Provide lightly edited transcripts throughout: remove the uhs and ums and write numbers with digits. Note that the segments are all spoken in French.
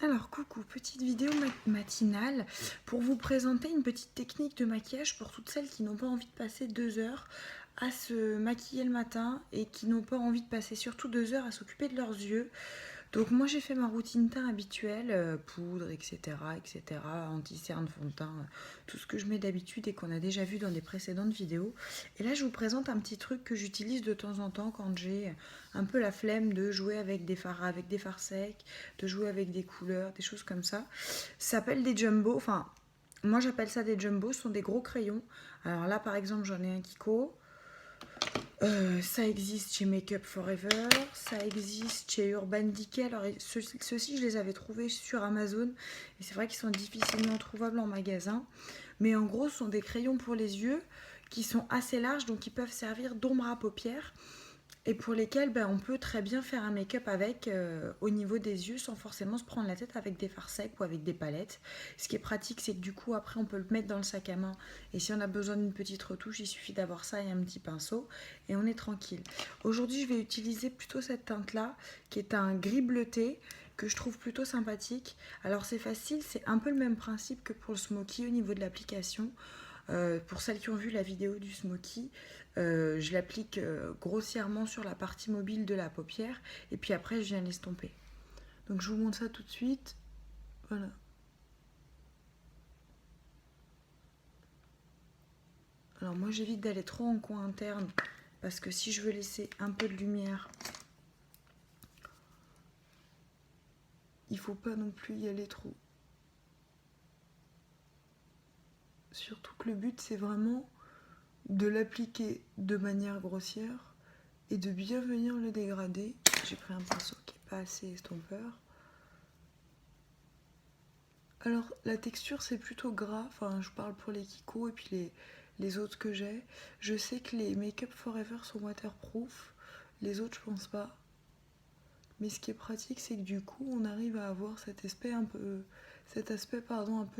Alors coucou, petite vidéo matinale pour vous présenter une petite technique de maquillage pour toutes celles qui n'ont pas envie de passer 2 heures à se maquiller le matin et qui n'ont pas envie de passer surtout 2 heures à s'occuper de leurs yeux. Donc moi j'ai fait ma routine teint habituelle, poudre, etc., anti-cerne, fond de teint, tout ce que je mets d'habitude et qu'on a déjà vu dans des précédentes vidéos. Et là je vous présente un petit truc que j'utilise de temps en temps quand j'ai un peu la flemme de jouer avec des fards secs, de jouer avec des couleurs, des choses comme ça. Ça s'appelle des jumbo, enfin moi j'appelle ça des jumbo, ce sont des gros crayons. Alors là par exemple j'en ai un Kiko. Ça existe chez Make Up Forever, ça existe chez Urban Decay. Alors ceux-ci, je les avais trouvés sur Amazon et c'est vrai qu'ils sont difficilement trouvables en magasin. Mais en gros, ce sont des crayons pour les yeux qui sont assez larges, donc ils peuvent servir d'ombre à paupières et pour lesquels on peut très bien faire un make-up avec au niveau des yeux sans forcément se prendre la tête avec des fards secs ou avec des palettes. Ce qui est pratique, c'est que du coup après on peut le mettre dans le sac à main et si on a besoin d'une petite retouche, il suffit d'avoir ça et un petit pinceau et on est tranquille. Aujourd'hui je vais utiliser plutôt cette teinte là qui est un gris bleuté que je trouve plutôt sympathique. Alors c'est facile, c'est un peu le même principe que pour le smoky au niveau de l'application. Pour celles qui ont vu la vidéo du smoky, je l'applique grossièrement sur la partie mobile de la paupière et puis après je viens l'estomper. Donc je vous montre ça tout de suite. Voilà. Alors moi j'évite d'aller trop en coin interne parce que si je veux laisser un peu de lumière, il faut pas non plus y aller trop. Surtout que le but c'est vraiment de l'appliquer de manière grossière et de bien venir le dégrader. J'ai pris un pinceau qui n'est pas assez estompeur. Alors la texture c'est plutôt gras, enfin je parle pour les Kiko et puis les autres que j'ai. Je sais que les Make Up Forever sont waterproof, les autres je pense pas. Mais ce qui est pratique c'est que du coup on arrive à avoir cet aspect un peu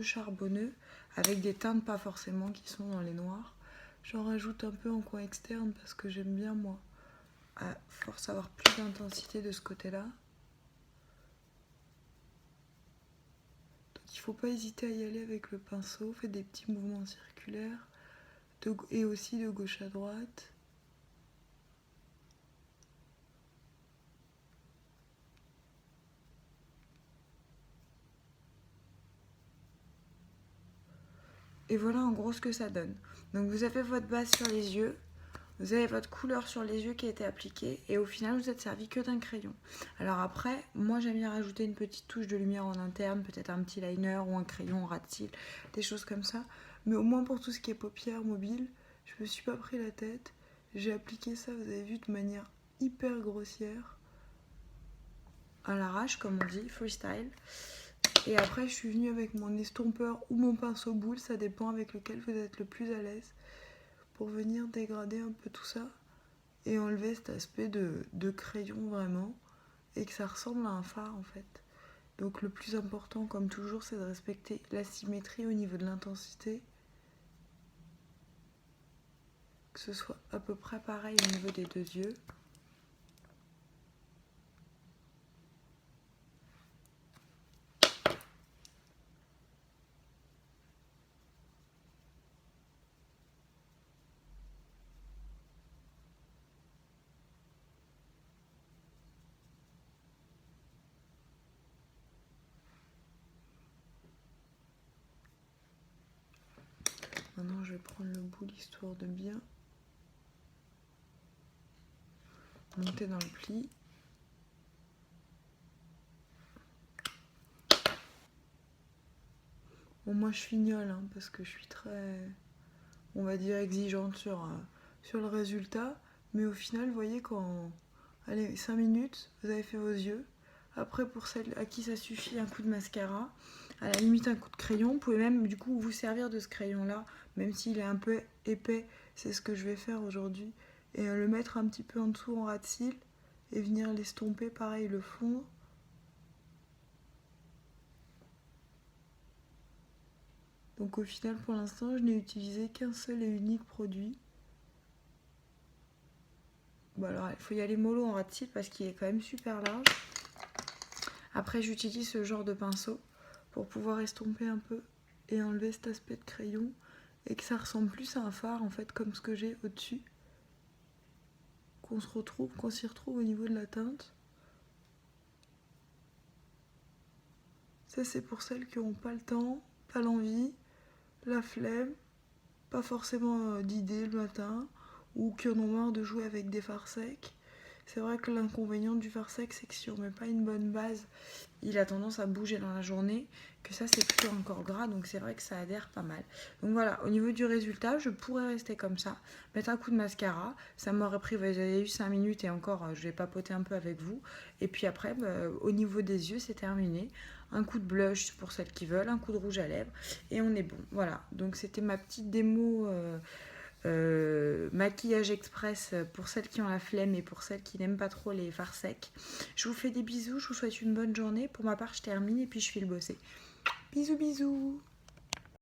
charbonneux avec des teintes pas forcément qui sont dans les noirs. J'en rajoute un peu en coin externe parce que j'aime bien moi à force avoir plus d'intensité de ce côté-là. Il ne faut pas hésiter à y aller avec le pinceau, faites des petits mouvements circulaires et aussi de gauche à droite. Et voilà en gros ce que ça donne. Donc vous avez votre base sur les yeux, vous avez votre couleur sur les yeux qui a été appliquée et au final vous êtes servi que d'un crayon. Alors après, moi j'aime bien rajouter une petite touche de lumière en interne, peut-être un petit liner ou un crayon ras de cils, des choses comme ça. Mais au moins pour tout ce qui est paupières mobiles, je me suis pas pris la tête. J'ai appliqué ça, vous avez vu, de manière hyper grossière, à l'arrache comme on dit, freestyle. Et après je suis venue avec mon estompeur ou mon pinceau boule, ça dépend avec lequel vous êtes le plus à l'aise, pour venir dégrader un peu tout ça et enlever cet aspect de crayon vraiment et que ça ressemble à un fard en fait. Donc le plus important comme toujours c'est de respecter la symétrie au niveau de l'intensité, que ce soit à peu près pareil au niveau des deux yeux. Maintenant je vais prendre le boule histoire de bien monter dans le pli. Bon moi je fignole hein, parce que je suis très, on va dire, exigeante sur le résultat. Mais au final, vous voyez, quand, allez, 5 minutes, vous avez fait vos yeux. Après, pour celles à qui ça suffit, un coup de mascara. À la limite, un coup de crayon. Vous pouvez même, du coup, vous servir de ce crayon-là, même s'il est un peu épais. C'est ce que je vais faire aujourd'hui. Et le mettre un petit peu en dessous en ras de cils. Et venir l'estomper, pareil, le fondre. Donc au final, pour l'instant, je n'ai utilisé qu'un seul et unique produit. Bon alors, il faut y aller mollo en ras de cils parce qu'il est quand même super large. Après, j'utilise ce genre de pinceau pour pouvoir estomper un peu et enlever cet aspect de crayon et que ça ressemble plus à un fard en fait, comme ce que j'ai au-dessus. Qu'on s'y retrouve au niveau de la teinte. Ça, c'est pour celles qui n'ont pas le temps, pas l'envie, la flemme, pas forcément d'idées le matin, ou qui en ont marre de jouer avec des fards secs. C'est vrai que l'inconvénient du fard sec, c'est que si on met pas une bonne base, il a tendance à bouger dans la journée, que ça c'est plutôt encore gras, donc c'est vrai que ça adhère pas mal. Donc voilà, au niveau du résultat, je pourrais rester comme ça, mettre un coup de mascara, ça m'aurait pris, vous avez eu 5 minutes et encore je vais papoter un peu avec vous, et puis après, au niveau des yeux, c'est terminé. Un coup de blush pour celles qui veulent, un coup de rouge à lèvres, et on est bon. Voilà, donc c'était ma petite démo maquillage express pour celles qui ont la flemme et pour celles qui n'aiment pas trop les fards secs. Je vous fais des bisous, je vous souhaite une bonne journée. Pour ma part, je termine et puis je file bosser. Bisous bisous.